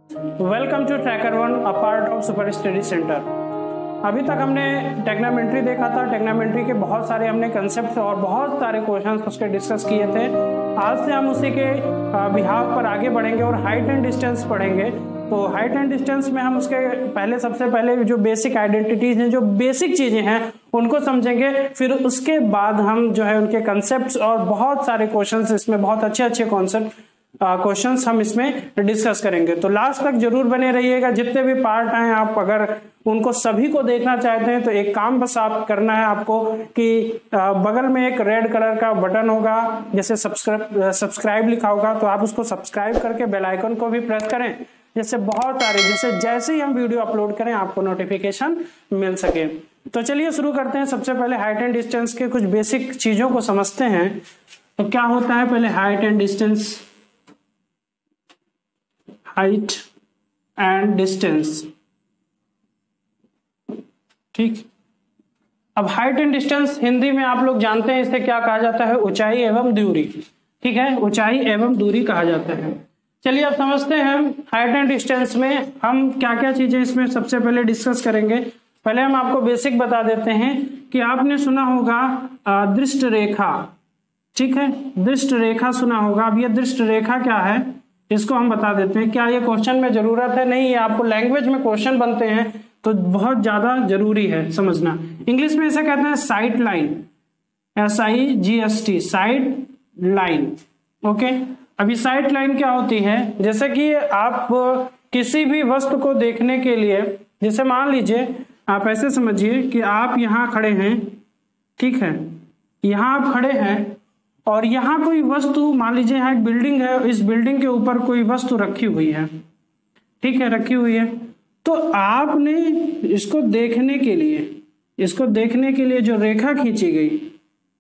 Welcome to Tracker One, a part of Super Study Centre. अभी तक हमने टेक्नोमेट्री देखा था। टेक्नोमेट्री के बहुत सारे हमने कंसेप्ट और बहुत सारे क्वेश्चंस उसके डिस्कस किए थे। आज से हम उसी के बिहाफ पर आगे बढ़ेंगे और हाइट एंड डिस्टेंस पढ़ेंगे। तो हाइट एंड डिस्टेंस में हम उसके पहले सबसे पहले जो बेसिक आइडेंटिटीज हैं, जो बेसिक चीज़ें हैं, उनको समझेंगे। फिर उसके बाद हम जो है उनके कंसेप्ट्स और बहुत सारे क्वेश्चंस, इसमें बहुत अच्छे अच्छे कॉन्सेप्ट क्वेश्चंस हम इसमें डिस्कस करेंगे। तो लास्ट तक जरूर बने रहिएगा। जितने भी पार्ट हैं, आप अगर उनको सभी को देखना चाहते हैं तो एक काम बस आप करना है आपको कि बगल में एक रेड कलर का बटन होगा, जैसे सब्सक्राइब लिखा होगा, तो आप उसको सब्सक्राइब करके बेल आइकन को भी प्रेस करें, जैसे बहुत सारे जैसे ही हम वीडियो अपलोड करें आपको नोटिफिकेशन मिल सके। तो चलिए शुरू करते हैं। सबसे पहले हाइट एंड डिस्टेंस के कुछ बेसिक चीजों को समझते हैं। तो क्या होता है पहले height and distance. Height and distance, ठीक। अब हाइट एंड डिस्टेंस हिंदी में आप लोग जानते हैं इसे क्या कहा जाता है, ऊंचाई एवं दूरी, ठीक है, ऊंचाई एवं दूरी कहा जाता है। चलिए अब समझते हैं हाइट एंड डिस्टेंस में हम क्या क्या चीजें इसमें सबसे पहले डिस्कस करेंगे। पहले हम आपको बेसिक बता देते हैं कि आपने सुना होगा दृष्ट रेखा, ठीक है, दृष्ट रेखा सुना होगा। अब ये दृष्ट रेखा क्या है इसको हम बता देते हैं। क्या ये क्वेश्चन में जरूरत है? नहीं, ये आपको लैंग्वेज में क्वेश्चन बनते हैं तो बहुत ज्यादा जरूरी है समझना। इंग्लिश में इसे कहते हैं site line, SIGST, side line, okay. अभी साइट लाइन क्या होती है? जैसे कि आप किसी भी वस्तु को देखने के लिए, जैसे मान लीजिए आप ऐसे समझिए कि आप यहाँ खड़े हैं, ठीक है, यहाँ आप खड़े हैं और यहाँ कोई वस्तु, मान लीजिए यहाँ एक बिल्डिंग है, इस बिल्डिंग के ऊपर कोई वस्तु रखी हुई है, ठीक है, रखी हुई है। तो आपने इसको देखने के लिए जो रेखा खींची गई,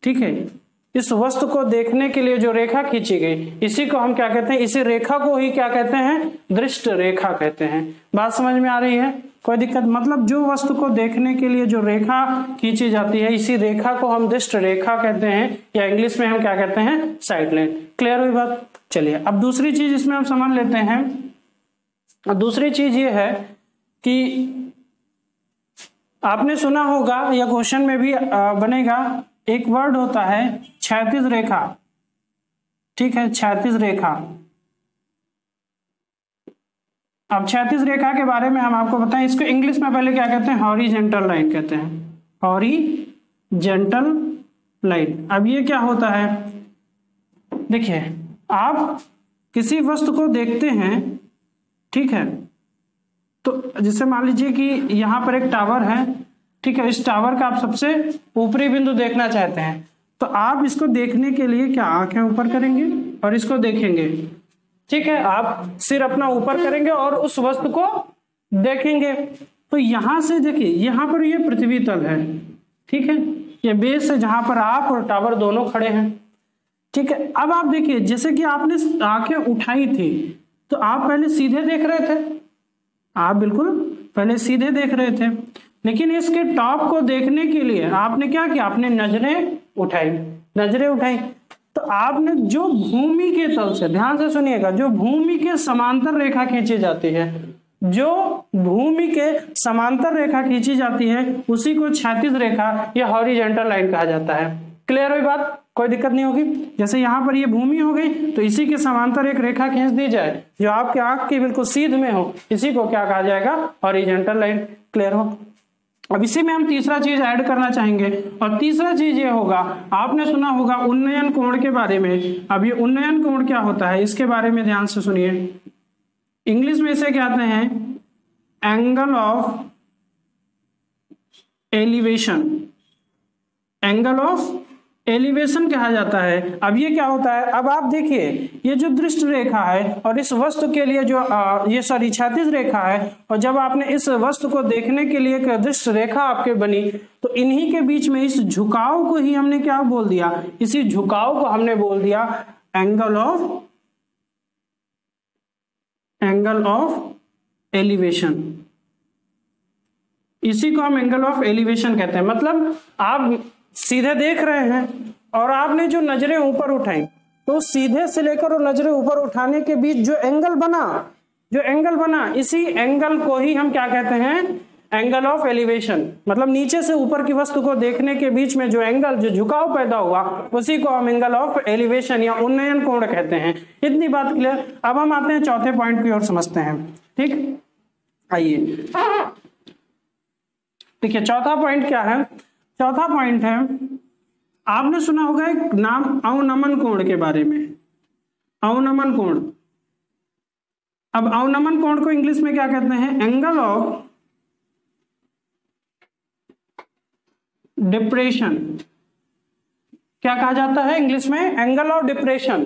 ठीक है, इस वस्तु को देखने के लिए जो रेखा खींची गई, इसी को हम क्या कहते हैं, इसी रेखा को ही क्या कहते हैं, दृष्ट रेखा कहते हैं। बात समझ में आ रही है? कोई दिक्कत? मतलब जो वस्तु को देखने के लिए जो रेखा खींची जाती है, इसी रेखा को हम दृष्ट रेखा कहते हैं, या इंग्लिश में हम क्या कहते हैं, साइड लाइन। क्लियर हुई बात? चलिए अब दूसरी चीज इसमें हम समझ लेते हैं। दूसरी चीज ये है कि आपने सुना होगा या क्वेश्चन में भी बनेगा, एक वर्ड होता है क्षैतिज रेखा, ठीक है, क्षैतिज रेखा। अब क्षैतिज रेखा के बारे में हम आपको बताएं, इसको इंग्लिश में पहले क्या कहते हैं, हॉरिजेंटल लाइन कहते हैं, हॉरिजेंटल लाइन। अब ये क्या होता है, देखिए आप किसी वस्तु को देखते हैं, ठीक है, तो जैसे मान लीजिए कि यहाँ पर एक टावर है, ठीक है, इस टावर का आप सबसे ऊपरी बिंदु देखना चाहते हैं, तो आप इसको देखने के लिए क्या आंखें ऊपर करेंगे और इसको देखेंगे, ठीक है, आप सिर अपना ऊपर करेंगे और उस वस्तु को देखेंगे। तो यहां से देखिए, यहां पर ये पृथ्वी तल है, ठीक है, ये बेस है जहां पर आप और टावर दोनों खड़े हैं, ठीक है। अब आप देखिए, जैसे कि आपने आंखें उठाई थी तो आप पहले सीधे देख रहे थे, आप बिल्कुल पहले सीधे देख रहे थे, लेकिन इसके टॉप को देखने के लिए आपने क्या किया, आपने नजरें उठाई। तो आपने जो भूमि के तल से, ध्यान से सुनिएगा, जो भूमि के समांतर रेखा खींची जाती है, जो भूमि के समांतर रेखा खींची जाती है, उसी को क्षैतिज रेखा या हॉरिजेंटल लाइन कहा जाता है। क्लियर हुई बात? कोई दिक्कत नहीं होगी। जैसे यहाँ पर ये भूमि हो गई, तो इसी के समांतर एक रेखा खींच दी जाए जो आपके आंख की बिल्कुल सीध में हो, इसी को क्या कहा जाएगा, हॉरिजेंटल लाइन। क्लियर हो? अब इसी में हम तीसरा चीज ऐड करना चाहेंगे, और तीसरा चीज ये होगा, आपने सुना होगा उन्नयन कोण के बारे में। अब ये उन्नयन कोण क्या होता है, इसके बारे में ध्यान से सुनिए। इंग्लिश में इसे कहते हैं angle of elevation, angle of elevation कहा जाता है। अब ये क्या होता है, अब आप देखिए, ये जो दृष्ट रेखा है और इस वस्तु के लिए जो क्षैतिज रेखा है, और जब आपने इस वस्तु को देखने के लिए एक दृष्ट रेखा आपके बनी, तो इन्हीं के बीच में इस झुकाव को ही हमने क्या बोल दिया, इसी झुकाव को हमने बोल दिया एंगल ऑफ एलिवेशन। इसी को हम एंगल ऑफ एलिवेशन कहते हैं। मतलब आप सीधे देख रहे हैं और आपने जो नजरें ऊपर उठाई, तो सीधे से लेकर और नजरें ऊपर उठाने के बीच जो एंगल बना, जो एंगल बना इसी एंगल को ही हम क्या कहते हैं, एंगल ऑफ एलिवेशन। मतलब नीचे से ऊपर की वस्तु को देखने के बीच में जो एंगल, जो झुकाव पैदा हुआ, उसी को हम एंगल ऑफ एलिवेशन या उन्नयन कोण कहते हैं। इतनी बात क्लियर। अब हम आते हैं चौथे पॉइंट की ओर, समझते हैं। ठीक, आइए देखिए चौथा पॉइंट क्या है। चौथा पॉइंट है, आपने सुना होगा एक नाम अवनमन कोण के बारे में, अवनमन कोण। अब अवनमन कोण को इंग्लिश में क्या कहते हैं, एंगल ऑफ डिप्रेशन। क्या कहा जाता है इंग्लिश में, एंगल ऑफ डिप्रेशन।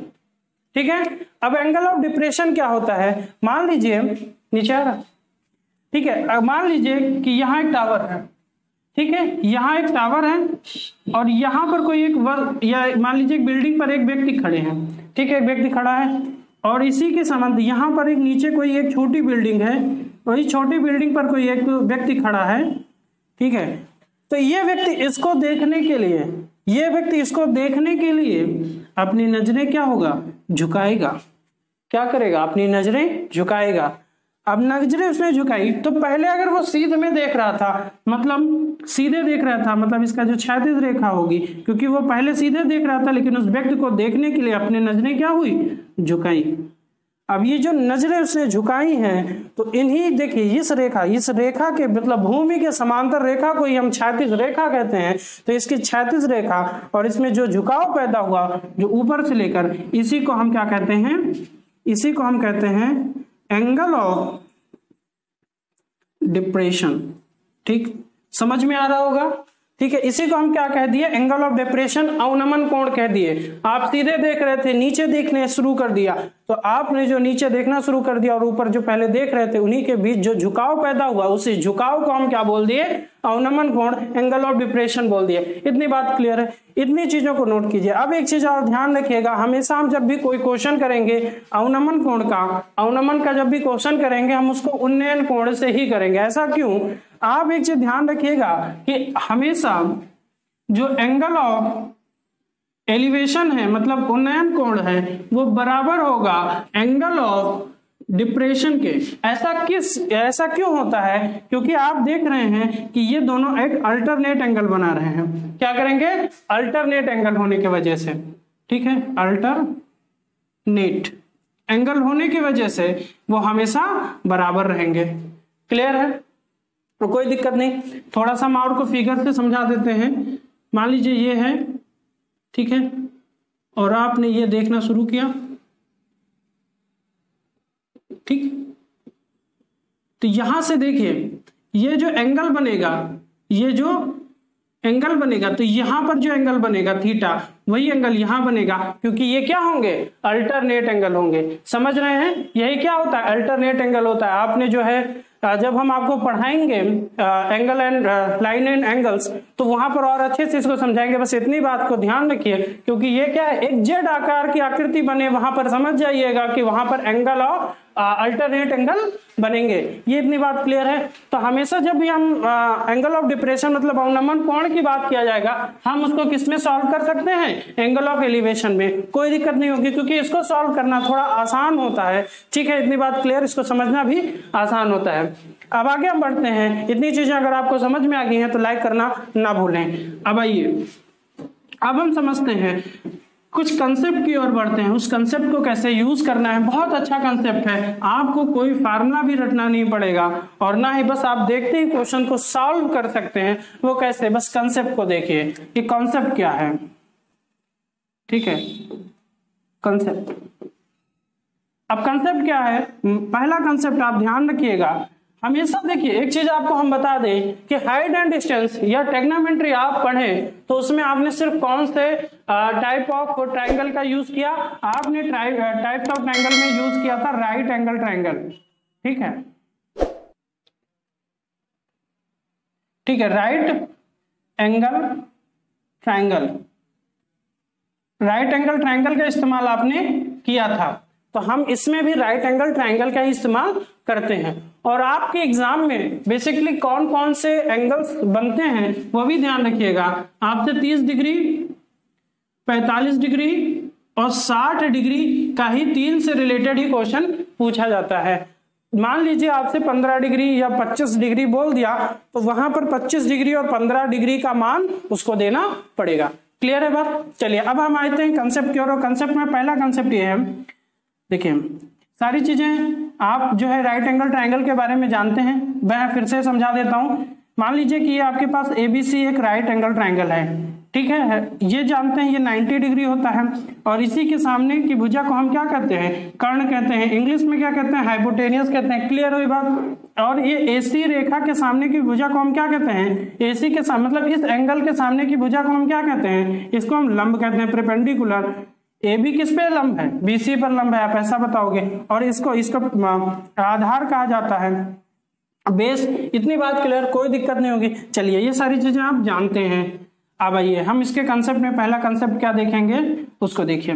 ठीक है, अब एंगल ऑफ डिप्रेशन क्या होता है, मान लीजिए नीचे आ रहा, ठीक है, अब मान लीजिए कि यहाँ एक टावर है, ठीक है, यहाँ एक टावर है और यहाँ पर कोई एक या मान लीजिए एक बिल्डिंग पर एक व्यक्ति खड़े हैं, ठीक है, एक व्यक्ति खड़ा है और इसी के संबंध यहाँ पर एक नीचे कोई एक छोटी बिल्डिंग है, वही छोटी बिल्डिंग पर कोई एक व्यक्ति खड़ा है। ठीक है, तो ये व्यक्ति इसको देखने के लिए, ये व्यक्ति इसको देखने के लिए अपनी नजरें क्या होगा, झुकाएगा। क्या करेगा, अपनी नजरें झुकाएगा। अब नजरें उसने झुकाई तो पहले अगर वो सीधे में देख रहा था, मतलब सीधे देख रहा था, मतलब इसका जो क्षैतिज रेखा होगी, क्योंकि वो पहले सीधे देख रहा था लेकिन उस व्यक्ति को देखने के लिए अपनी नजरें क्या हुई, झुकाई। अब ये जो नजरें उसने झुकाई हैं तो इन्हीं, देखिए इस रेखा के मतलब भूमि के समांतर रेखा को ही हम क्षैतिज रेखा कहते हैं। तो इसकी क्षैतिज रेखा और इसमें जो झुकाव पैदा हुआ जो ऊपर से लेकर, इसी को हम क्या कहते हैं, इसी को हम कहते हैं एंगल ऑफ डिप्रेशन। ठीक, समझ में आ रहा होगा। ठीक है, इसी को हम क्या कह दिए, एंगल ऑफ डिप्रेशन, अवनमन कोण कह दिए। आप सीधे देख रहे थे, नीचे देखने शुरू कर दिया, तो आपने जो नीचे देखना शुरू कर दिया और ऊपर जो पहले देख रहे थे उन्हीं के बीच जो झुकाव पैदा हुआ, उसी झुकाव को हम क्या बोल दिए, अवनमन कोण, एंगल ऑफ डिप्रेशन बोल दिए। इतनी बात क्लियर है, इतनी चीजों को नोट कीजिए। अब एक चीज और ध्यान रखिएगा, हमेशा हम जब भी कोई क्वेश्चन करेंगे अवनमन कोण का, अवनमन का जब भी क्वेश्चन करेंगे हम उसको उन्नयन कोण से ही करेंगे। ऐसा क्यों, आप एक चीज ध्यान रखिएगा कि हमेशा जो एंगल ऑफ एलिवेशन है, मतलब उन्नयन कोण है, वो बराबर होगा एंगल ऑफ डिप्रेशन के। ऐसा क्यों होता है, क्योंकि आप देख रहे हैं कि ये दोनों एक अल्टरनेट एंगल बना रहे हैं। क्या करेंगे, अल्टरनेट एंगल होने की वजह से, ठीक है, अल्टरनेट एंगल होने की वजह से वो हमेशा बराबर रहेंगे। क्लियर है, तो कोई दिक्कत नहीं। थोड़ा सा हम और को फिगर से समझा देते हैं। मान लीजिए ये है, ठीक है, और आपने ये देखना शुरू किया, ठीक, तो यहां से देखिए ये जो एंगल बनेगा, ये जो एंगल बनेगा, तो यहां पर जो एंगल बनेगा थीटा, वही एंगल यहां बनेगा, क्योंकि ये क्या होंगे, अल्टरनेट एंगल होंगे। समझ रहे हैं, यही क्या होता है, अल्टरनेट एंगल होता है। आपने जो है जब हम आपको पढ़ाएंगे angle and line and angles, तो वहां पर और अच्छे से इसको समझाएंगे। बस इतनी बात को ध्यान रखिए, क्योंकि ये क्या है, एक जेड आकार की आकृति बने, वहां पर समझ जाइएगा कि वहां पर एंगल और अल्टरनेट एंगल बनेंगे। ये इतनी बात क्लियर है। तो हमेशा जब भी हम एंगल ऑफ डिप्रेशन मतलब अवनमन कोण की बात किया जाएगा, हम उसको किसमें सॉल्व कर सकते हैं, एंगल ऑफ एलिवेशन में। कोई दिक्कत नहीं होगी, क्योंकि इसको सॉल्व करना थोड़ा आसान होता है। ठीक है, इतनी बात क्लियर, इसको समझना भी आसान होता है। अब आगे हम बढ़ते हैं। इतनी चीजें अगर आपको समझ में आ गई हैं तो लाइक करना ना भूलें। अब आइए, अब हम समझते हैं, कुछ कंसेप्ट की ओर बढ़ते हैं। उस कंसेप्ट को कैसे यूज करना है, बहुत अच्छा कंसेप्ट है। आपको कोई फार्मूला भी रटना नहीं पड़ेगा और ना ही बस आप देखते ही क्वेश्चन को सॉल्व कर सकते हैं। वो कैसे, बस कंसेप्ट को देखिए कि कॉन्सेप्ट क्या है। ठीक है, कंसेप्ट। अब कंसेप्ट क्या है, पहला कंसेप्ट आप ध्यान रखिएगा। हमेशा देखिए, एक चीज आपको हम बता दें कि हाइट एंड डिस्टेंस या ट्रिग्नोमेट्री आप पढ़ें तो उसमें आपने सिर्फ कौन से टाइप ऑफ ट्रायंगल का यूज किया, आपने टाइप ऑफ ट्रायंगल में यूज किया था राइट एंगल ट्रायंगल। ठीक है, ठीक है, right angle triangle, right angle triangle का इस्तेमाल आपने किया था। तो हम इसमें भी राइट एंगल ट्रायंगल का ही इस्तेमाल करते हैं। और आपके एग्जाम में बेसिकली कौन कौन से एंगल्स बनते हैं वो भी ध्यान रखिएगा। आपसे 30 डिग्री, 45 डिग्री और 60 डिग्री का ही 3 से रिलेटेड ही क्वेश्चन पूछा जाता है। मान लीजिए आपसे 15 डिग्री या 25 डिग्री बोल दिया, तो वहां पर 25 डिग्री और 15 डिग्री का मान उसको देना पड़ेगा। क्लियर है बात? चलिए अब हम आते हैं कंसेप्ट की ओर। कंसेप्ट में पहला कंसेप्ट ये है, देखिए सारी चीजें आप जो है राइट एंगल ट्रायंगल के बारे में जानते हैं, मैं फिर से समझा देता हूं। मान लीजिए कि ये आपके पास एबीसी एक राइट एंगल ट्रायंगल है, ठीक है, ये जानते हैं ये 90 डिग्री होता है, और इसी के सामने की भुजा को हम क्या कहते हैं? कर्ण कहते हैं, इंग्लिश में क्या कहते हैं? हाइपोटेनियस कहते हैं। क्लियर हुई बात? और ये एसी रेखा के सामने की भुजा को हम क्या कहते हैं? एसी के सामने मतलब इस एंगल के सामने की भुजा को हम क्या कहते हैं? इसको हम लंब कहते हैं, परपेंडिकुलर। ए बी किस पे लंब है? बीसी पर लंब है, आप ऐसा बताओगे। और इसको आधार कहा जाता है, बेस। इतनी बात क्लियर, कोई दिक्कत नहीं होगी। चलिए ये सारी चीजें आप जानते हैं। अब आइए हम इसके कंसेप्ट में पहला कंसेप्ट क्या देखेंगे उसको देखिए।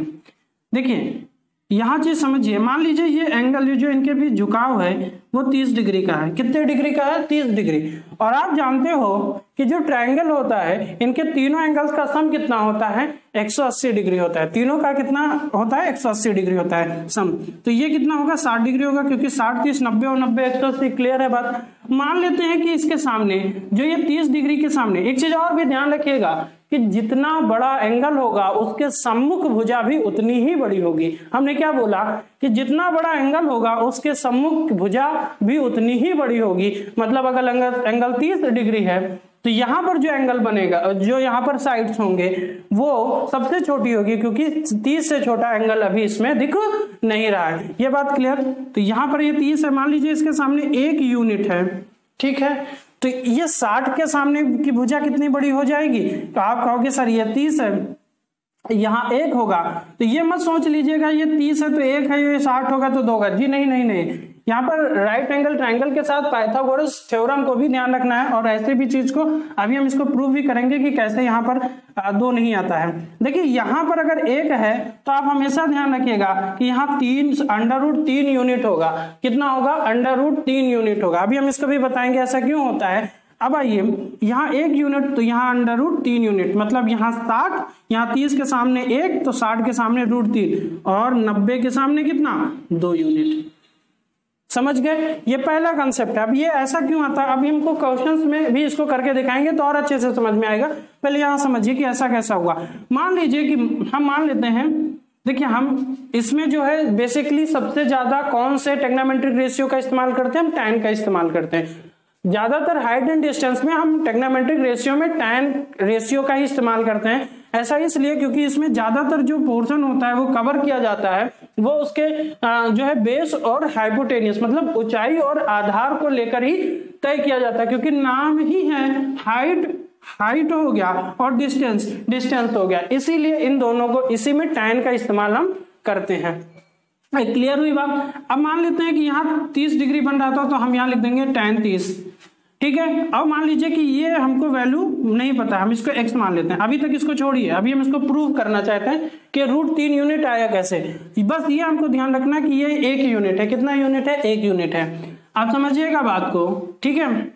देखिए यहाँ चीज समझिए, मान लीजिए ये एंगल जो इनके बीच झुकाव है वो 30 डिग्री का है। कितने डिग्री का है? 30 डिग्री। और आप जानते हो कि जो ट्रायंगल होता है इनके तीनों एंगल्स का सम कितना होता है? 180 डिग्री होता है। तीनों का कितना होता है? 180 डिग्री होता है सम। तो ये कितना होगा? 60 डिग्री होगा, क्योंकि 60 30 90 और 90 180। क्लियर है बात? मान लेते हैं कि इसके सामने जो ये 30 डिग्री के सामने, एक चीज और भी ध्यान रखिएगा कि जितना बड़ा एंगल होगा उसके सम्मुख भुजा भी उतनी ही बड़ी होगी। हमने क्या बोला कि जितना बड़ा एंगल होगा उसके सम्मुख भुजा भी उतनी ही बड़ी होगी। मतलब अगर एंगल 30 डिग्री है तो यहाँ पर जो एंगल बनेगा, जो यहाँ पर साइड्स होंगे वो सबसे छोटी होगी, क्योंकि 30 से छोटा एंगल अभी इसमें दिख नहीं रहा है। ये बात क्लियर? तो यहाँ पर ये 30 है, मान लीजिए इसके सामने 1 यूनिट है, ठीक है, तो ये 60 के सामने की भुजा कितनी बड़ी हो जाएगी? तो आप कहोगे सर ये 30 है, यहाँ 1 होगा, तो ये मत सोच लीजिएगा ये 30 है तो 1 है, ये 60 होगा तो 2 होगा। जी नहीं नहीं नहीं, यहाँ पर राइट एंगल ट्रायंगल के साथ पाइथागोरस थ्योरम को भी ध्यान रखना है, और ऐसे भी चीज को अभी हम इसको प्रूव भी करेंगे कि कैसे यहाँ पर 2 नहीं आता है। देखिए यहाँ पर अगर 1 है तो आप हमेशा ध्यान रखिएगा कि यहाँ 3 यूनिट होगा। कितना होगा? √3 यूनिट होगा। अभी हम इसको भी बताएंगे ऐसा क्यों होता है। अब आइए यहाँ 1 यूनिट, तो यहाँ √3 यूनिट, मतलब यहाँ 60, यहाँ 30 के सामने 1 तो 60 के सामने √3, और 90 के सामने कितना? 2 यूनिट। समझ गए? ये पहला कंसेप्ट है। अब ये ऐसा क्यों आता है, अभी हमको क्वेश्चंस में भी इसको करके दिखाएंगे तो और अच्छे से समझ में आएगा। पहले यहाँ समझिए कि ऐसा कैसा हुआ। मान लीजिए कि हम मान लेते हैं, देखिए हम इसमें जो है बेसिकली सबसे ज्यादा कौन से ट्रिग्नोमेट्रिक रेशियो का इस्तेमाल करते हैं? हम tan का इस्तेमाल करते हैं। ज्यादातर हाइट एंड डिस्टेंस में हम ट्रिग्नोमेट्रिक रेशियो में tan रेशियो का ही इस्तेमाल करते हैं। ऐसा इसलिए क्योंकि इसमें ज्यादातर जो पोर्शन होता है वो कवर किया जाता है, वो उसके जो है बेस और हाइपोटेनियस मतलब ऊंचाई और आधार को लेकर ही तय किया जाता है, क्योंकि नाम ही है हाइट हो गया और डिस्टेंस हो गया, इसीलिए इन दोनों को इसी में tan का इस्तेमाल हम करते हैं। क्लियर हुई बात? अब मान लेते हैं कि यहाँ 30 डिग्री बन रहा था तो हम यहाँ लिख देंगे tan 30, ठीक है। अब मान लीजिए कि ये हमको वैल्यू नहीं पता, हम इसको x मान लेते हैं। अभी तक इसको छोड़िए, अभी हम इसको प्रूव करना चाहते हैं कि √3 यूनिट आया कैसे। बस ये हमको ध्यान रखना कि ये 1 यूनिट है। कितना यूनिट है? 1 यूनिट है। आप समझिएगा बात को, ठीक है।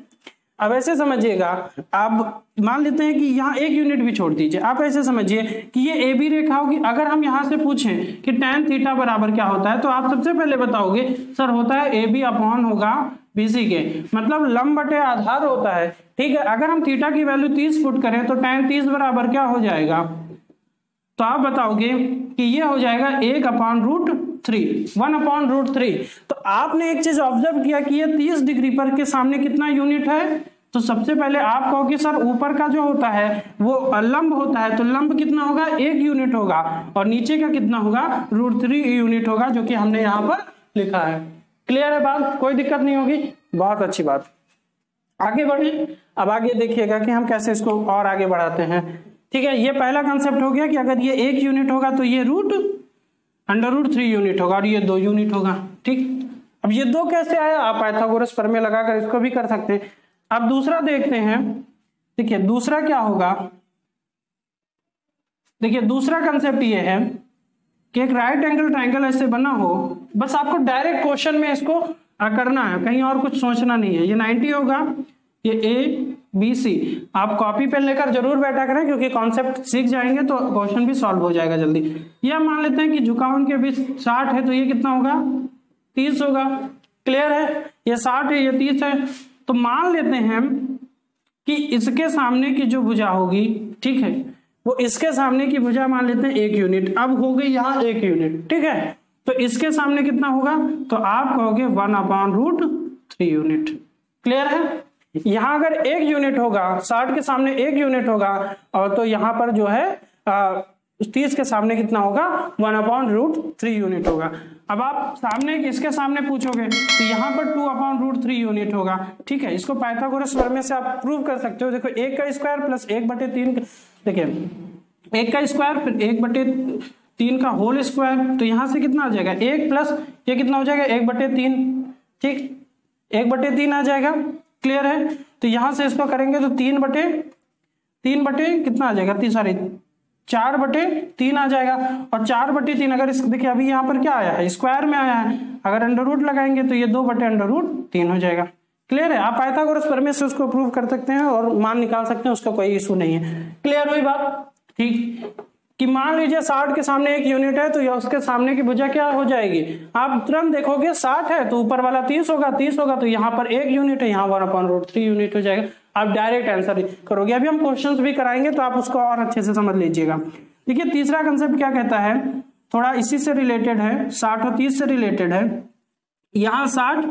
अब ऐसे समझिएगा, आप मान लेते हैं कि यहाँ 1 यूनिट भी छोड़ दीजिए। आप ऐसे समझिए कि ये ए बी रेखा होगी। अगर हम यहाँ से पूछें कि tan थीटा बराबर क्या होता है, तो आप सबसे पहले बताओगे सर होता है ए बी अपॉन होगा बीसी के, मतलब लंब बटे आधार होता है, ठीक है। अगर हम थीटा की वैल्यू 30 पुट करें तो tan 30 बराबर क्या हो जाएगा? तो आप बताओगे कि ये हो जाएगा 1/√3, 1/√3। तो आपने एक चीज ऑब्जर्व किया कि ये 30 डिग्री पर के सामने कितना यूनिट है? तो सबसे पहले आप कहो कि सर ऊपर का जो होता है वो लंब होता है, तो लंब कितना होगा? 1 यूनिट होगा, और नीचे का कितना होगा? √3 यूनिट होगा, जो कि हमने यहाँ पर लिखा है। क्लियर है बात? कोई दिक्कत नहीं होगी। बहुत अच्छी बात। आगे बढ़े। अब आगे देखिएगा कि हम कैसे इसको और आगे बढ़ाते हैं, ठीक है। ये पहला कंसेप्ट हो गया कि अगर ये 1 यूनिट होगा तो ये √3 यूनिट होगा, और ये 2 यूनिट होगा, ठीक। अब ये 2 कैसे आया? आप पाइथागोरस प्रमेय लगाकर इसको भी कर सकते हैं। अब दूसरा देखते हैं। देखिए दूसरा क्या होगा। देखिए दूसरा कंसेप्ट ये है कि एक राइट एंगल ट्रायंगल ऐसे बना हो, बस आपको डायरेक्ट क्वेश्चन में इसको करना है, कहीं और कुछ सोचना नहीं है। ये 90 होगा, ये ABC। आप कॉपी पेन लेकर जरूर बैठा करें, क्योंकि कॉन्सेप्ट सीख जाएंगे तो क्वेश्चन भी सॉल्व हो जाएगा जल्दी। ये मान लेते हैं कि झुकाव के बीच 60 है, तो ये कितना होगा? 30 होगा, क्लियर है? ये 60 है, ये 30 है। तो मान लेते हैं कि इसके सामने की जो भुजा होगी, ठीक है, वो इसके सामने की भुजा मान लेते हैं 1 यूनिट। अब हो गई यहाँ 1 यूनिट, ठीक है। तो इसके सामने कितना होगा? तो आप कहोगे 1/√3 यूनिट। क्लियर है? यहां अगर 1 यूनिट होगा, 60 के सामने 1 यूनिट होगा, और तो यहां पर जो है 30 के सामने कितना होगा? 1/√3 यूनिट होगा। अब आप सामने इसके सामने पूछोगे तो यहाँ पर 2/√3 यूनिट होगा, ठीक है। इसको पाइथागोरस प्रमेय से आप प्रूव कर सकते हो। देखो 1 का स्क्वायर प्लस 1/3, देखिए 1 का स्क्वायर फिर 1/3 का होल स्क्वायर, तो यहाँ से कितना आ जाएगा? 1 प्लस ये कितना हो जाएगा? 1/3, ठीक, 1/3 आ जाएगा। क्लियर है? तो यहां से इसको करेंगे तो 3 बटे कितना आ जाएगा? 4/3 आ जाएगा। और 4/3 अगर इस देखिए अभी यहाँ पर क्या आया है? स्क्वायर में आया है। अगर अंडर रूट लगाएंगे तो ये 2/√3 हो जाएगा। क्लियर है? आप पाइथागोरस प्रमेय से उसको प्रूव कर सकते हैं और मान निकाल सकते हैं, उसका कोई इशू नहीं है। क्लियर हुई बात? ठीक, कि मान लीजिए 60 के सामने 1 यूनिट है, तो यह उसके सामने की भुजा क्या हो जाएगी? आप तुरंत देखोगे 60 है तो ऊपर वाला 30 होगा, 30 होगा तो यहाँ पर 1 यूनिट है, यहाँ 1/√3 यूनिट हो जाएगा। आप डायरेक्ट आंसर करोगे। अभी हम क्वेश्चंस भी कराएंगे तो आप उसको और अच्छे से समझ लीजिएगा। देखिए तीसरा कंसेप्ट क्या कहता है, थोड़ा इसी से रिलेटेड है, 60 और 30 से रिलेटेड है। यहाँ 60,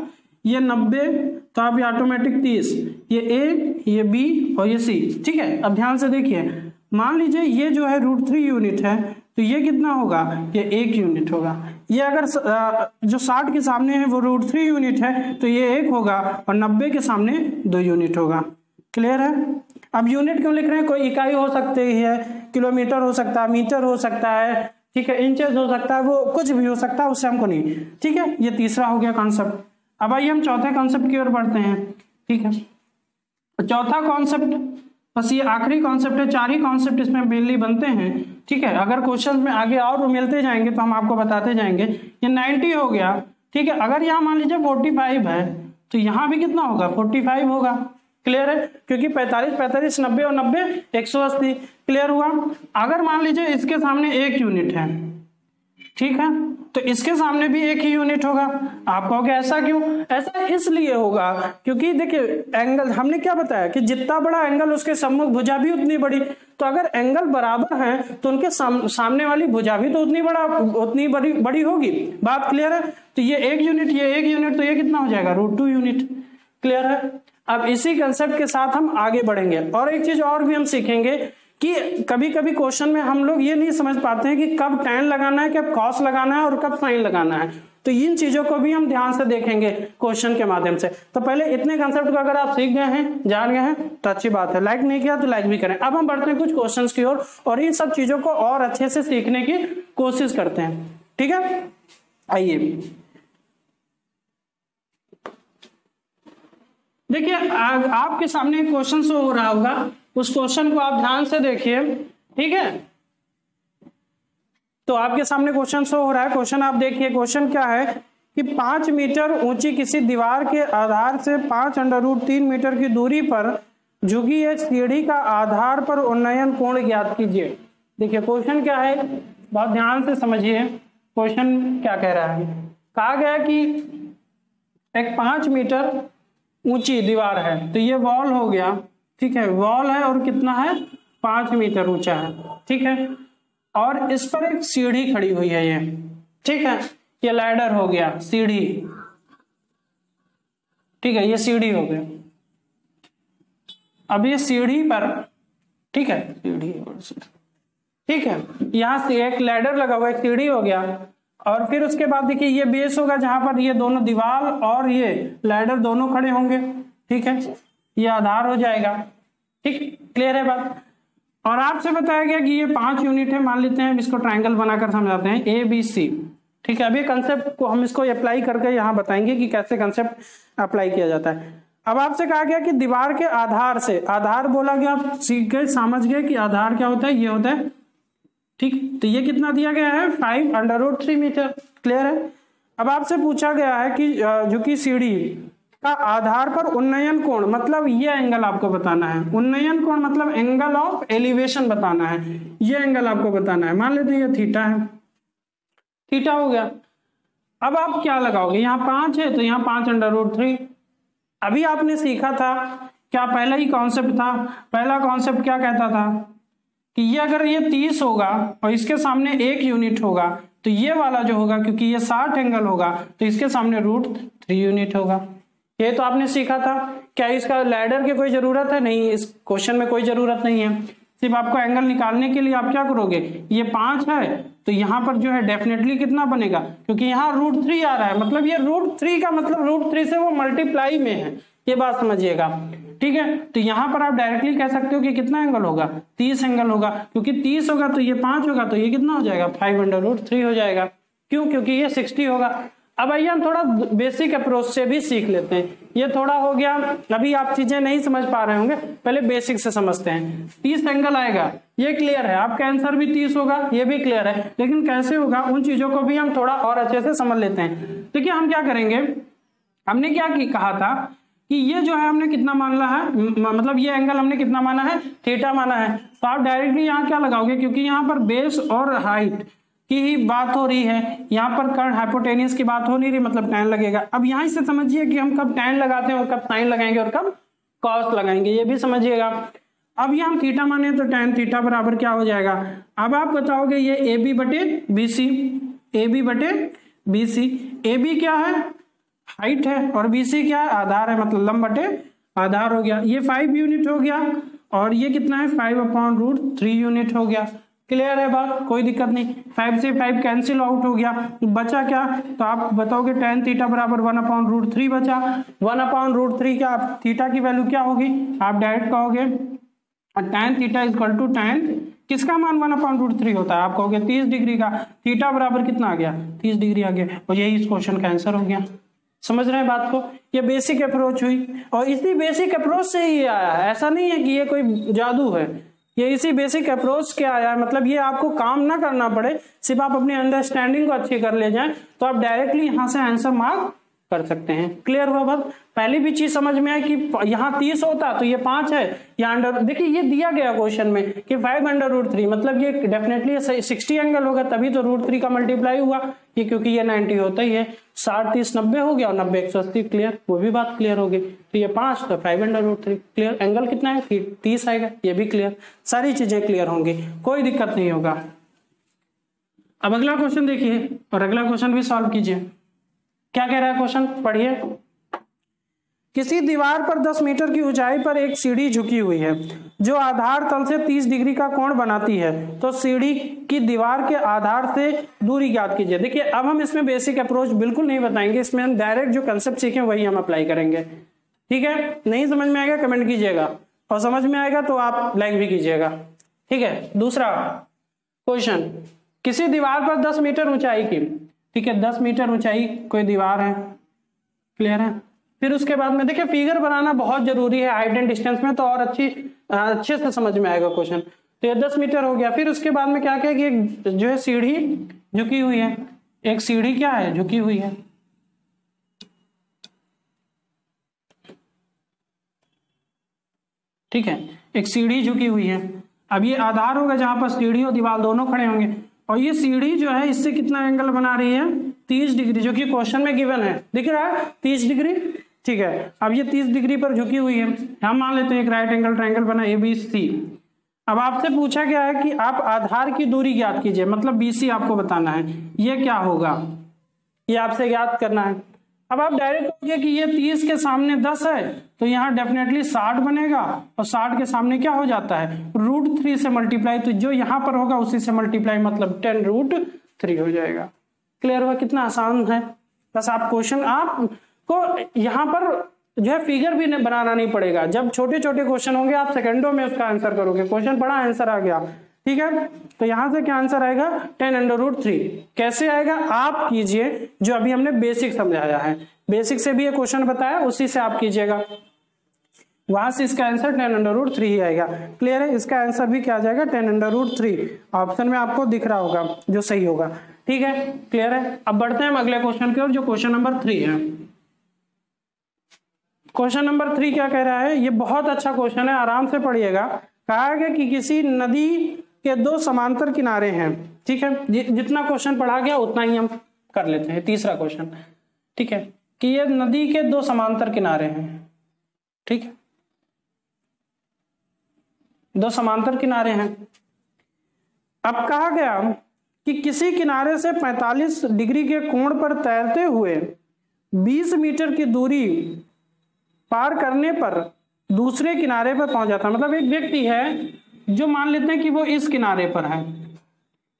ये 90, तो आप ये ऑटोमेटिक 30, ये A, ये B और ये C, ठीक है। अब ध्यान से देखिए, मान लीजिए ये जो है √3 यूनिट है, तो ये कितना होगा? ये 1 यूनिट होगा। ये अगर जो 60 के सामने है वो √3 यूनिट है, तो ये 1 होगा, और 90 के सामने 2 यूनिट होगा। क्लियर है? अब यूनिट क्यों लिख रहे हैं? कोई इकाई हो सकती है, किलोमीटर हो सकता है, मीटर हो सकता है, ठीक है, इंचेस हो सकता है, वो कुछ भी हो सकता है, उससे हमको नहीं, ठीक है। ये तीसरा हो गया कॉन्सेप्ट। अब आइए हम चौथे कॉन्सेप्ट की ओर बढ़ते हैं, ठीक है। चौथा कॉन्सेप्ट, बस ये आखिरी कॉन्सेप्ट है, 4 ही कॉन्सेप्ट इसमें मेनली बनते हैं, ठीक है। अगर क्वेश्चन में आगे और मिलते जाएंगे तो हम आपको बताते जाएंगे। ये 90 हो गया, ठीक है। अगर यहाँ मान लीजिए 45 है, तो यहाँ भी कितना होगा? 45 होगा। क्लियर है? क्योंकि 45, 45, 90 और 90 180। क्लियर हुआ? अगर मान लीजिए इसके सामने 1 यूनिट है, ठीक है, तो इसके सामने भी 1 ही यूनिट होगा। आप कहोगे ऐसा क्यों? ऐसा इसलिए होगा क्योंकि देखिए एंगल हमने क्या बताया कि जितना बड़ा एंगल उसके सम्मुख भुजा भी उतनी बड़ी। तो अगर एंगल बराबर है तो उनके सामने वाली भुजा भी तो उतनी बड़ी होगी। बात क्लियर है? तो ये 1 यूनिट, ये 1 यूनिट, तो ये कितना हो जाएगा? √2 यूनिट। क्लियर है? अब इसी कंसेप्ट के साथ हम आगे बढ़ेंगे और एक चीज और भी हम सीखेंगे कि कभी कभी क्वेश्चन में हम लोग ये नहीं समझ पाते हैं कि कब tan लगाना है, कब cos लगाना है और कब sin लगाना है। तो इन चीजों को भी हम ध्यान से देखेंगे क्वेश्चन के माध्यम से। तो पहले इतने कंसेप्ट को अगर आप सीख गए हैं, जान गए हैं, तो अच्छी बात है। लाइक नहीं किया तो लाइक भी करें। अब हम बढ़ते हैं कुछ क्वेश्चंस की ओर और इन सब चीजों को और अच्छे से सीखने की कोशिश करते हैं, ठीक है। आइए देखिए, आपके सामने क्वेश्चन शो हो रहा होगा, उस क्वेश्चन को आप ध्यान से देखिए, ठीक है। तो आपके सामने क्वेश्चन शो हो रहा है, क्वेश्चन आप देखिए। क्वेश्चन क्या है कि 5 मीटर ऊंची किसी दीवार के आधार से 5√3 मीटर की दूरी पर झुकी एक सीढ़ी का आधार पर उन्नयन कोण ज्ञात कीजिए। देखिए क्वेश्चन क्या है, बहुत ध्यान से समझिए। क्वेश्चन क्या कह रहा है? कहा गया कि एक 5 मीटर ऊंची दीवार है, तो ये वॉल हो गया, ठीक है, वॉल है और कितना है? 5 मीटर ऊंचा है, ठीक है। और इस पर एक सीढ़ी खड़ी हुई है, ये ठीक है, ये लैडर हो गया, सीढ़ी, ठीक है, ये सीढ़ी हो गया। अब ये सीढ़ी पर, ठीक है, सीढ़ी, ठीक है, यहां से एक लैडर लगा हुआ, एक सीढ़ी हो गया। और फिर उसके बाद देखिए ये बेस होगा जहां पर ये दोनों दीवार और ये लैडर दोनों खड़े होंगे, ठीक है, ये आधार हो जाएगा, ठीक। क्लियर है बात? और आपसे बताया गया कि ये 5 यूनिट है, मान लेते हैं, इसको ट्रायंगल बनाकर समझाते हैं ABC, ठीक है। अभी कंसेप्ट को हम इसको अप्लाई करके यहाँ बताएंगे कि कैसे कंसेप्ट अप्लाई किया जाता है। अब आपसे कहा गया कि दीवार के आधार से, आधार बोला गया, आप सीख गए, समझ गए कि आधार क्या होता है, ये होता है, ठीक। तो ये कितना दिया गया है? 5√3 मीटर। क्लियर है? अब आपसे पूछा गया है कि झुकी सीढ़ी का आधार पर उन्नयन कोण, मतलब ये एंगल आपको बताना है। उन्नयन कोण मतलब एंगल ऑफ एलिवेशन बताना है, ये एंगल आपको बताना है। मान लेते हैं ये थीटा है, थीटा हो गया। अब आप क्या लगाओगे, यहाँ 5 है तो यहाँ 5√3। अभी आपने सीखा था, क्या पहला ही कॉन्सेप्ट था, पहला कॉन्सेप्ट क्या कहता था कि ये अगर ये 30 होगा और इसके सामने 1 यूनिट होगा तो ये वाला जो होगा, क्योंकि ये 60 एंगल होगा तो इसके सामने √3 यूनिट होगा। ये तो आपने सीखा था। क्या इसका लैडर की कोई जरूरत है? नहीं, इस क्वेश्चन में कोई जरूरत नहीं है। सिर्फ आपको एंगल निकालने के लिए आप क्या करोगे, ये 5 है तो यहाँ पर जो है डेफिनेटली कितना बनेगा, क्योंकि यहाँ √3 आ रहा है, मतलब ये √3 का मतलब √3 से वो मल्टीप्लाई में है, ये बात समझिएगा। ठीक है, तो यहाँ पर आप डायरेक्टली कह सकते हो कि कितना एंगल होगा, 30 एंगल होगा, क्योंकि 30 होगा तो ये 5 होगा तो ये कितना हो जाएगा, 5√3 हो जाएगा। क्यों? क्योंकि ये 60 होगा। अब आइए हम थोड़ा बेसिक अप्रोच से भी सीख लेते हैं। ये थोड़ा हो गया, अभी आप चीजें नहीं समझ पा रहे होंगे, पहले बेसिक से समझते हैं। 30 एंगल आएगा, ये क्लियर है, आपका आंसर भी 30 होगा, ये भी क्लियर है, लेकिन कैसे होगा उन चीजों को भी हम थोड़ा और अच्छे से समझ लेते हैं। देखिए हम क्या करेंगे, हमने क्या कहा था कि ये जो है हमने कितना माना है, मतलब ये एंगल हमने कितना माना है, थीटा माना है। तो आप डायरेक्टली यहाँ क्या लगाओगे, क्योंकि यहाँ पर बेस और हाइट की ही बात हो रही है, यहाँ पर कर्ड हाइपोटेनियस की बात हो नहीं रही, मतलब tan लगेगा। अब यहाँ से समझिए कि हम कब tan लगाते हैं और कब sin लगाएंगे और कब cos लगाएंगे, ये भी समझिएगा। अब ये हम थीटा माने तो tan थीटा बराबर क्या हो जाएगा। अब आप बताओगे ये AB बटे BC, AB बटे BC, AB क्या है, हाइट है, और BC क्या है, आधार है, मतलब लंब बटे आधार हो गया। ये 5 यूनिट हो गया और ये कितना है, 5/√3 यूनिट हो गया। क्लियर है बात, कोई दिक्कत नहीं। 5 से 5 कैंसिल आउट हो गया, बचा क्या, तो आप बताओगे tan थीटा बराबर 1/√3 बचा। 1/√3 क्या, थीटा की वैल्यू क्या होगी, आप डायरेक्ट कहोगे tan theta equal to tan, किसका मान 1/√3 होता है, आप कहोगे 30 डिग्री का। थीटा बराबर कितना आ गया, 30 डिग्री आ गया, और यही इस क्वेश्चन का आंसर हो गया। समझ रहे हैं बात को, ये बेसिक अप्रोच हुई, और इसी बेसिक अप्रोच से ही आया है, ऐसा नहीं है कि ये कोई जादू है, ये इसी बेसिक अप्रोच के आया है। मतलब ये आपको काम ना करना पड़े, सिर्फ आप अपनी अंडरस्टैंडिंग को अच्छी कर ले जाएं तो आप डायरेक्टली यहाँ से आंसर मार्क कर सकते हैं। क्लियर हुआ बात, पहली भी चीज समझ में आए कि यहाँ 30 होता तो ये 5 है, यहाँ अंडर, देखिए ये दिया गया क्वेश्चन में कि 5/√3, मतलब ये डेफिनेटली 60 एंगल होगा, तभी तो √3 का मल्टीप्लाई हुआ, ये क्योंकि ये 90 होता ही है, 60 30 90 हो गया और 90 180, क्लियर, वो भी बात क्लियर हो गई। तो ये 5 तो 5/√3, क्लियर, एंगल कितना है 30 आएगा, ये भी क्लियर, सारी चीजें क्लियर होंगी, कोई दिक्कत नहीं होगा। अब अगला क्वेश्चन देखिए और अगला क्वेश्चन भी सॉल्व कीजिए। क्या कह रहा है क्वेश्चन, पढ़िए। किसी दीवार पर 10 मीटर की ऊंचाई पर एक सीढ़ी झुकी हुई है जो आधार तल से 30 डिग्री का कोण बनाती है, तो सीढ़ी की दीवार के आधार से दूरी ज्ञात कीजिए। देखिए अब हम इसमें बेसिक अप्रोच बिल्कुल नहीं बताएंगे, इसमें हम डायरेक्ट जो कंसेप्ट सीखे वही हम अप्लाई करेंगे। ठीक है, नहीं समझ में आएगा कमेंट कीजिएगा, और समझ में आएगा तो आप लाइक भी कीजिएगा। ठीक है, दूसरा क्वेश्चन, किसी दीवार पर 10 मीटर ऊंचाई की, ठीक है 10 मीटर ऊंचाई कोई दीवार है, क्लियर है। फिर उसके बाद में देखिए फिगर बनाना बहुत जरूरी है हाइट एंड डिस्टेंस में, तो और अच्छे से समझ में आएगा क्वेश्चन। तो ये 10 मीटर हो गया, फिर उसके बाद में क्या क्या कि एक जो है सीढ़ी झुकी हुई है, एक सीढ़ी क्या है, झुकी हुई है। ठीक है, एक सीढ़ी झुकी हुई है। अब ये आधार होगा जहां पर सीढ़ी और दीवार दोनों खड़े होंगे, और ये सीढ़ी जो है इससे कितना एंगल बना रही है, 30 डिग्री, जो कि क्वेश्चन में गिवन है, दिख रहा है 30 डिग्री। ठीक है, अब ये 30 डिग्री पर झुकी हुई है, हम मान लेते हैं एक राइट एंगल ट्रायंगल बना ABC। अब आपसे पूछा गया है कि आप आधार की दूरी ज्ञात कीजिए, मतलब BC आपको बताना है, ये क्या होगा, ये आपसे ज्ञात करना है। अब आप डायरेक्ट कहोगे कि ये 30 के सामने 10 है तो यहाँ डेफिनेटली 60 बनेगा, और 60 के सामने क्या हो जाता है, √3 से मल्टीप्लाई, तो जो यहाँ पर होगा उसी से मल्टीप्लाई, मतलब 10√3 हो जाएगा। क्लियर हुआ, कितना आसान है। बस आप क्वेश्चन, आपको यहाँ पर जो है फिगर भी बनाना नहीं पड़ेगा, जब छोटे छोटे क्वेश्चन होंगे आप सेकंडों में उसका आंसर करोगे, क्वेश्चन पढ़ा आंसर आ गया। ठीक है, तो यहां से क्या आंसर आएगा, 10√3। कैसे आएगा, आप कीजिए जो अभी हमने बेसिक समझाया है, बेसिक से भी ये क्वेश्चन बताया उसी से आप कीजिएगा, वहां से इसका आंसर 10√3 ही आएगा। क्लियर है, इसका आंसर भी क्या आ जाएगा, 10√3, ऑप्शन में आपको दिख रहा होगा जो सही होगा। ठीक है, क्लियर है। अब बढ़ते हैं हम अगले क्वेश्चन की ओर, जो क्वेश्चन नंबर 3 है। क्वेश्चन नंबर 3 क्या कह रहा है, ये बहुत अच्छा क्वेश्चन है, आराम से पढ़िएगा। कहा गया कि किसी नदी के 2 समांतर किनारे हैं। ठीक है, जितना क्वेश्चन पढ़ा गया उतना ही हम कर लेते हैं तीसरा क्वेश्चन, ठीक है, कि ये नदी के दो समांतर किनारे हैं, ठीक है, दो समांतर किनारे हैं। अब कहा गया कि किसी किनारे से 45 डिग्री के कोण पर तैरते हुए 20 मीटर की दूरी पार करने पर दूसरे किनारे पर पहुंच जाता है। मतलब एक व्यक्ति है जो मान लेते हैं कि वो इस किनारे पर है,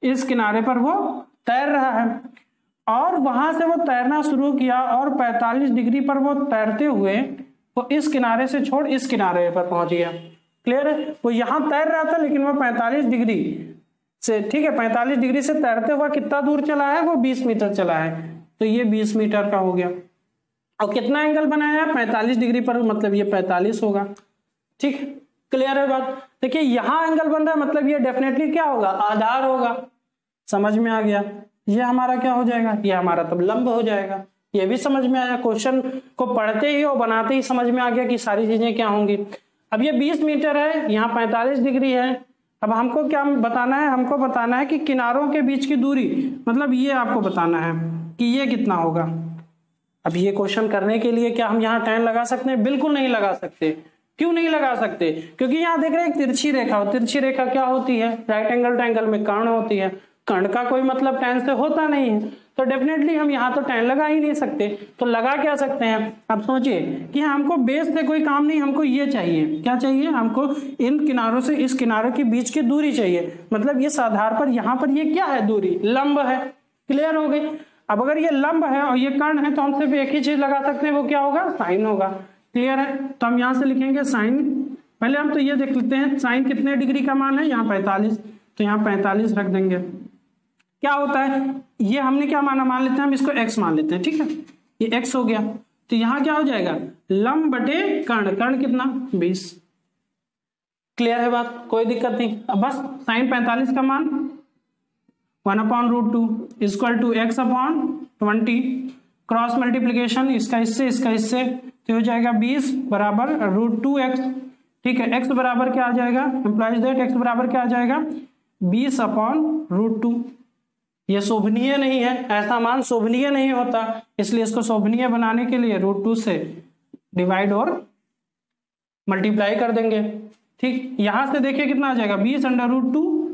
इस किनारे पर वो तैर रहा है और वहां से वो तैरना शुरू किया और 45 डिग्री पर वो तैरते हुए वो इस किनारे से छोड़ इस किनारे पर पहुंच गया। क्लियर है? वो यहां तैर रहा था लेकिन वो 45 डिग्री से, ठीक है, 45 डिग्री से तैरते हुआ कितना दूर चला है? वो 20 मीटर चला है। तो ये 20 मीटर का हो गया। और कितना एंगल बनाया? 45 डिग्री पर, मतलब ये 45 होगा। ठीक, क्लियर है बात? देखिए यहां एंगल बन रहा है, मतलब ये डेफिनेटली क्या होगा? आधार होगा। समझ में आ गया? ये हमारा क्या हो जाएगा? ये हमारा तब लंब हो जाएगा। ये भी समझ में आया? क्वेश्चन को पढ़ते ही और बनाते ही समझ में आ गया कि सारी चीजें क्या होंगी। अब ये 20 मीटर है, यहाँ 45 डिग्री है। अब हमको क्या बताना है? हमको बताना है कि किनारों के बीच की दूरी, मतलब ये आपको बताना है कि ये कितना होगा। अब ये क्वेश्चन करने के लिए क्या हम यहाँ tan लगा सकते हैं? बिल्कुल नहीं लगा सकते। क्यों नहीं लगा सकते? क्योंकि यहाँ देख रहे हैं एक तिरछी रेखा, और तिरछी रेखा क्या होती है? राइट एंगल ट्रायंगल में कर्ण होती है। कर्ण का कोई मतलब tan से होता नहीं है, तो डेफिनेटली हम यहाँ तो tan लगा ही नहीं सकते। तो लगा क्या सकते हैं? अब सोचिए कि हमको बेस से कोई काम नहीं, हमको ये चाहिए। क्या चाहिए? हमको इन किनारों से इस किनारे के बीच की दूरी चाहिए। मतलब इस आधार पर यहाँ पर ये क्या है? दूरी, लंब है। क्लियर हो गई? अब अगर ये लंब है और ये कर्ण है तो हम सिर्फ एक ही चीज लगा सकते हैं, वो क्या होगा? साइन होगा। क्लियर है? तो हम यहाँ से लिखेंगे साइन। पहले हम तो ये देख लेते हैं साइन कितने डिग्री का मान है? यहाँ 45, तो यहाँ 45 रख देंगे। क्या होता है? ये हमने क्या माना? मान लेते हैं हम इसको x मान लेते हैं, ठीक है, ये x हो गया। तो यहाँ क्या हो जाएगा? लंब बटे कर्ण। कर्ण कितना? 20। क्लियर है बात? कोई दिक्कत नहीं। अब बस साइन 45 का मान 1/√2 equal to x upon 20, cross multiplication इसका इससे तो हो जाएगा 20 बराबर √2x। ठीक है, x बराबर क्या आ जाएगा? इंप्लाइज दैट x बराबर क्या आ जाएगा? 20/√2। ये शोभनीय नहीं है, ऐसा मान शोभनीय नहीं होता, इसलिए इसको शोभनीय बनाने के लिए √2 से डिवाइड और मल्टीप्लाई कर देंगे। ठीक, यहां से देखिए कितना आ जाएगा? 20/√2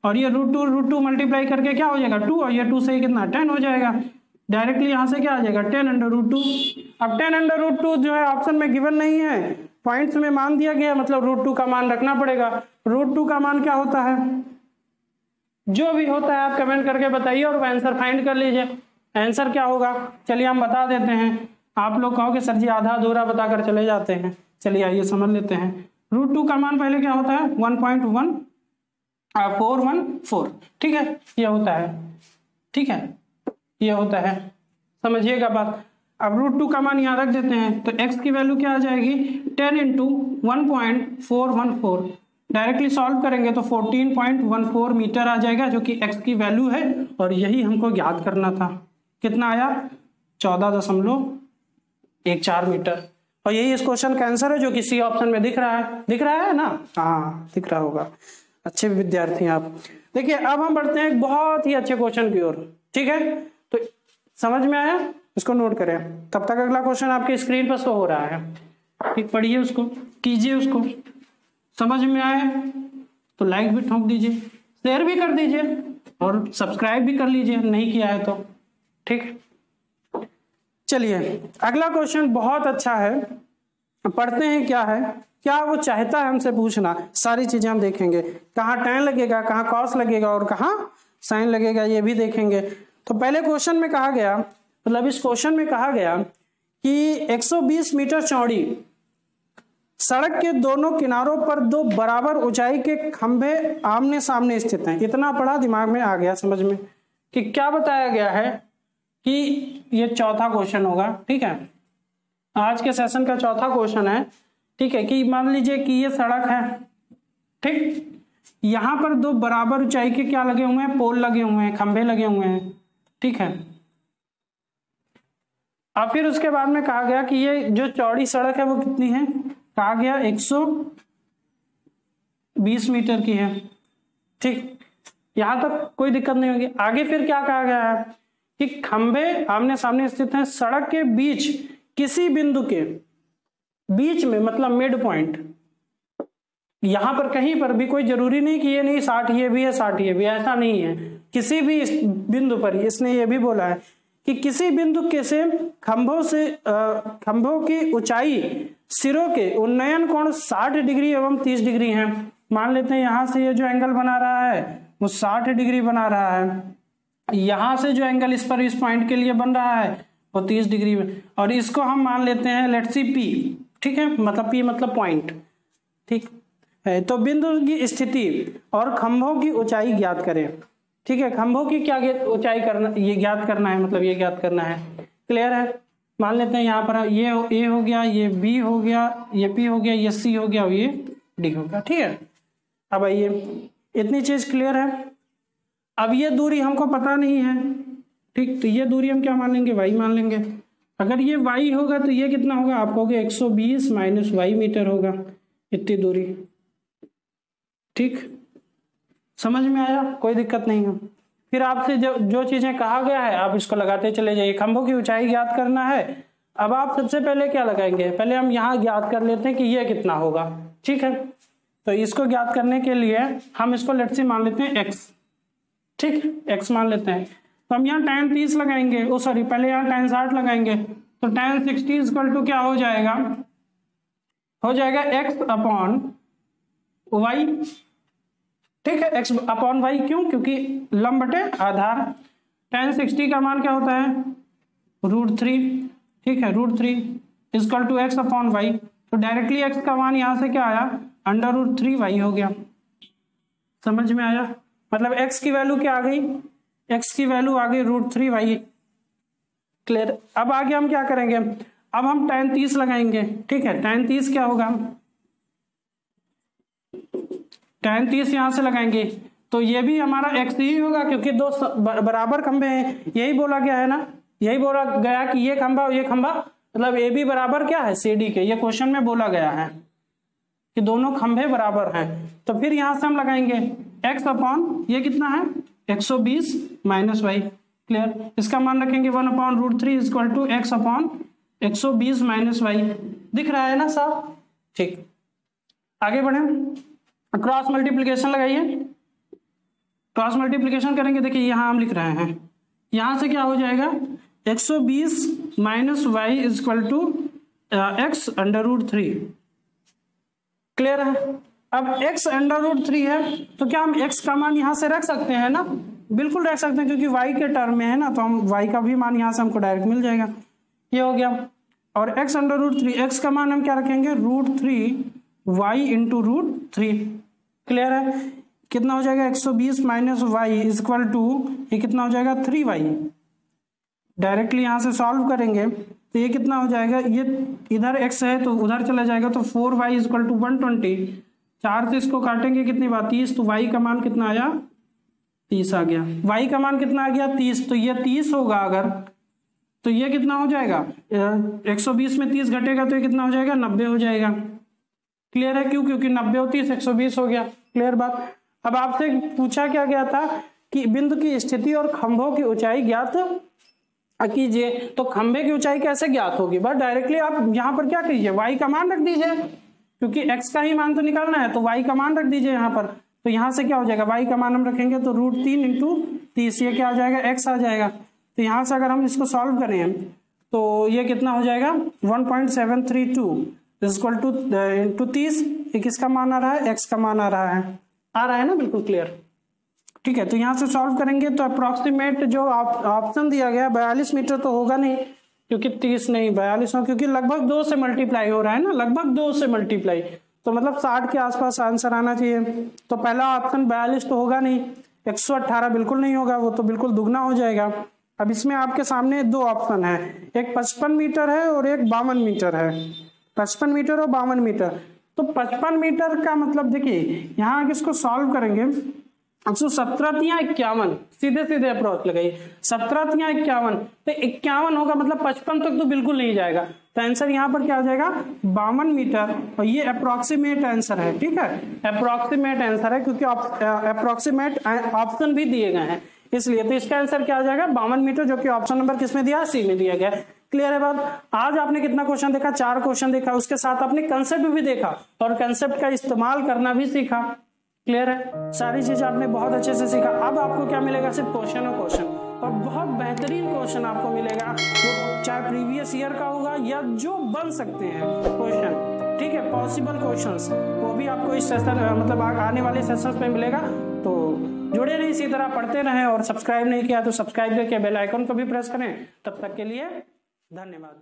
और ये √2 मल्टीप्लाई करके क्या हो जाएगा? 2, और ये 2 से कितना? 10 हो जाएगा। डायरेक्टली यहां से क्या आ जाएगा? 10/√2। अब 10/√2 जो है ऑप्शन में गिवन नहीं है, पॉइंट्स में मान दिया गया, मतलब √2 का मान रखना पड़ेगा। √2 का मान क्या होता है? जो भी होता है आप कमेंट करके बताइए और आंसर फाइंड कर लीजिए। आंसर क्या होगा? चलिए हम बता देते हैं। आप लोग कहोगे सर जी आधा अधूरा बताकर चले जाते हैं। चलिए आइए समझ लेते हैं। √2 का मान पहले क्या होता है? 1.414। ठीक है, ये होता है। ठीक है, ये होता है, समझिएगा बात। अब √2 का मान यहाँ रख देते हैं, तो x की वैल्यू क्या आ जाएगी? 10 × 1.414। डायरेक्टली सॉल्व करेंगे तो 14.14 मीटर आ जाएगा, जो कि x की वैल्यू है, और यही हमको ज्ञात करना था। कितना आया? 14.14 मीटर। और यही इस क्वेश्चन का आंसर है, जो कि सी ऑप्शन में दिख रहा है। दिख रहा है ना? हाँ, दिख रहा होगा। अच्छे विद्यार्थी आप। देखिए अब हम बढ़ते हैं एक बहुत ही अच्छे क्वेश्चन की ओर। ठीक है, तो समझ में आया? इसको नोट करें, तब तक अगला क्वेश्चन आपके स्क्रीन पर शो हो रहा है। ठीक, पढ़िए उसको, कीजिए उसको। समझ में आए तो लाइक भी ठोक दीजिए, शेयर भी कर दीजिए और सब्सक्राइब भी कर लीजिए नहीं किया है तो। ठीक, चलिए अगला क्वेश्चन बहुत अच्छा है, पढ़ते हैं क्या है। क्या वो चाहता है हमसे पूछना, सारी चीजें हम देखेंगे। कहाँ tan लगेगा, कहाँ cos लगेगा और कहाँ sin लगेगा, ये भी देखेंगे। तो पहले क्वेश्चन में कहा गया, मतलब इस क्वेश्चन में कहा गया कि 120 मीटर चौड़ी सड़क के दोनों किनारों पर दो बराबर ऊंचाई के खंभे आमने सामने स्थित हैं। इतना पढ़ा, दिमाग में आ गया समझ में कि क्या बताया गया है। कि ये चौथा क्वेश्चन होगा। ठीक है, आज के सेशन का चौथा क्वेश्चन है। ठीक है, कि मान लीजिए कि ये सड़क है। ठीक, यहां पर दो बराबर ऊंचाई के क्या लगे हुए हैं? पोल लगे हुए हैं, खंभे लगे हुए हैं। ठीक है, और फिर उसके बाद में कहा गया कि ये जो चौड़ी सड़क है वो कितनी है? कहा गया 120 मीटर की है। ठीक, यहां तक कोई दिक्कत नहीं होगी। आगे फिर क्या कहा गया है कि खंभे आमने सामने स्थित हैं, सड़क के बीच किसी बिंदु के बीच में, मतलब मिड पॉइंट, यहां पर कहीं पर भी, कोई जरूरी नहीं कि ये नहीं 60 ये भी है 60 ये भी, ऐसा नहीं है, किसी भी बिंदु पर, इसने ये भी बोला है कि किसी बिंदु के से खंभों की ऊंचाई सिरों के उन्नयन कोण 60 डिग्री एवं 30 डिग्री है। मान लेते हैं यहां से ये जो एंगल बना रहा है वो 60 डिग्री बना रहा है, यहां से जो एंगल इस पर इस पॉइंट के लिए बन रहा है वो 30 डिग्री में, और इसको हम मान लेते हैं लेट्स सी P, ठीक है, मतलब P मतलब पॉइंट, ठीक है। तो बिंदु की स्थिति और खंभों की ऊंचाई ज्ञात करें, ठीक है। खंभों की क्या ऊंचाई करना, ये ज्ञात करना है, मतलब ये ज्ञात करना है, क्लियर है। मान लेते हैं यहाँ पर ये A हो गया, ये B हो गया, ये P हो गया, ये C हो गया और ये D हो गया, ठीक है। अब आइए, इतनी चीज क्लियर है। अब ये दूरी हमको पता नहीं है, ठीक, तो ये दूरी हम क्या मान लेंगे, y मान लेंगे। अगर ये y होगा तो ये कितना होगा, आप कहोगे 120 माइनस y मीटर होगा, इतनी दूरी, ठीक, समझ में आया, कोई दिक्कत नहीं है। फिर आपसे जो चीजें कहा गया है आप इसको लगाते चले जाइए। खंभों की ऊंचाई ज्ञात करना है, अब आप सबसे पहले क्या लगाएंगे, पहले हम यहाँ ज्ञात कर लेते हैं कि ये कितना होगा, ठीक है। तो इसको ज्ञात करने के लिए हम इसको लेट्स से मान लेते हैं x, ठीक, x मान लेते हैं। तो हम यहाँ tan 30 लगाएंगे, ओ सॉरी पहले यहाँ tan 60 लगाएंगे, तो tan 60 इक्वल टू क्या हो जाएगा, x अपॉन y, ठीक है, x अपॉन y, क्यों, क्योंकि लंब बटे आधार। tan 60 का मान क्या होता है, √3, ठीक है, √3 equal to x upon y, तो डायरेक्टली x का मान यहाँ से क्या आया, √3y हो गया, समझ में आया। मतलब x की वैल्यू क्या आ गई, x की वैल्यू आ गई √3y, क्लियर। अब आगे हम क्या करेंगे, अब हम tan 30 लगाएंगे, ठीक है। tan 30 क्या होगा, tan 30 यहां से लगाएंगे तो ये भी हमारा x ही होगा, क्योंकि दो बराबर खंभे हैं, यही बोला गया है ना, यही बोला गया कि ये खंभा और ये खंभा मतलब ए बी बराबर क्या है CD के, ये क्वेश्चन में बोला गया है कि दोनों खंभे बराबर हैं। तो फिर यहां से हम लगाएंगे x अपॉन ये कितना है 120 माइनस y, क्लियर। इसका मान रखेंगे 1 upon √3 equal to x upon 120 minus y, दिख रहा है ना साहब, ठीक। आगे बढ़े, क्रॉस मल्टीप्लीकेशन लगाइए, क्रॉस मल्टीप्लीकेशन करेंगे, देखिए यहां हम लिख रहे हैं, यहां से क्या हो जाएगा 120 minus y equal to x √3, clear है। अब x √3 है तो क्या हम x का मान यहां से रख सकते हैं ना, बिल्कुल रख सकते हैं, क्योंकि y के टर्म में है ना, तो हम y का भी मान यहां से हमको डायरेक्ट मिल जाएगा, ये हो गया। और x √3, x का मान हम क्या रखेंगे √3y इंटू √3, क्लियर है। कितना हो जाएगा 120 माइनस y इक्वल टू ये कितना हो जाएगा 3y, डायरेक्टली यहां से सॉल्व करेंगे तो ये कितना हो जाएगा, ये इधर x है तो उधर चला जाएगा, तो 4y इक्वल टू 120, 4 से इसको काटेंगे कितनी बात 30, तो y का मान कितना आया 30 आ गया, y का मान कितना आ गया 30, तो ये 30 होगा अगर, तो ये कितना हो जाएगा 120 में 30 घटेगा तो ये कितना हो जाएगा 90 हो जाएगा, क्लियर है। क्यों, क्योंकि 90 और 30 120 हो गया, क्लियर बात। अब आपसे पूछा क्या गया था कि बिंदु की स्थिति और खंभों की ऊंचाई ज्ञात कीजिए, तो खंभे की ऊंचाई कैसे ज्ञात होगी, बस डायरेक्टली आप यहाँ पर क्या कीजिए y का मान रख दीजिए, क्योंकि x का ही मान तो निकालना है, तो y का मान रख दीजिए यहाँ पर। तो यहाँ से क्या हो जाएगा, y का मान हम रखेंगे तो √3 इंटू 30, ये क्या आ जाएगा x आ जाएगा। तो यहाँ से अगर हम इसको सॉल्व करें तो ये कितना हो जाएगा 1.732 इक्वल टू इंटू 30, किसका मान आ रहा है x का मान आ रहा है ना, बिल्कुल क्लियर, ठीक है। तो यहाँ से सॉल्व करेंगे तो अप्रोक्सीमेट जो ऑप्शन दिया गया 42 मीटर तो होगा नहीं, क्योंकि 30 नहीं 42 हो, क्योंकि लगभग 2 से मल्टीप्लाई हो रहा है ना, लगभग 2 से मल्टीप्लाई, तो मतलब 60 के आसपास आंसर आना चाहिए। तो पहला ऑप्शन 42 तो होगा नहीं, 118 बिल्कुल नहीं होगा, वो तो बिल्कुल दुगना हो जाएगा। अब इसमें आपके सामने 2 ऑप्शन है, एक 55 मीटर है और एक 52 मीटर है, 55 मीटर और 52 मीटर। तो 55 मीटर का मतलब देखिए यहाँ आगे इसको सॉल्व करेंगे, 17×51 सीधे सीधे अप्रोच लगाइए, 17×51 तो 51 होगा, मतलब 55 तक तो बिल्कुल नहीं जाएगा, तो आंसर यहाँ पर क्या आ जाएगा 52 मीटर, और ये अप्रोक्सीमेट आंसर है, ठीक है, अप्रोक्सीमेट आंसर है, क्योंकि अप्रोक्सीमेट ऑप्शन भी दिए गए हैं, इसलिए तो इसका आंसर क्या आ जाएगा 52 मीटर, जो कि ऑप्शन नंबर किसमें दिया है, सी में दिया गया है। क्लियर है बात। आज आपने कितना क्वेश्चन देखा, 4 क्वेश्चन देखा, उसके साथ आपने कंसेप्ट भी देखा और कंसेप्ट का इस्तेमाल करना भी सीखा। क्लियर है, सारी चीज आपने बहुत अच्छे से सीखा। अब आपको क्या मिलेगा, सिर्फ क्वेश्चन और क्वेश्चन, और बहुत बेहतरीन क्वेश्चन आपको मिलेगा, जो चाहे प्रीवियस ईयर का होगा या जो बन सकते हैं क्वेश्चन, ठीक है, पॉसिबल क्वेश्चंस, वो भी आपको इस सेशन मतलब आने वाले सेशंस में मिलेगा। तो जुड़े रहिए, इसी तरह पढ़ते रहें, और सब्सक्राइब नहीं किया तो सब्सक्राइब करके बेल आइकन को भी प्रेस करें। तब तक के लिए धन्यवाद।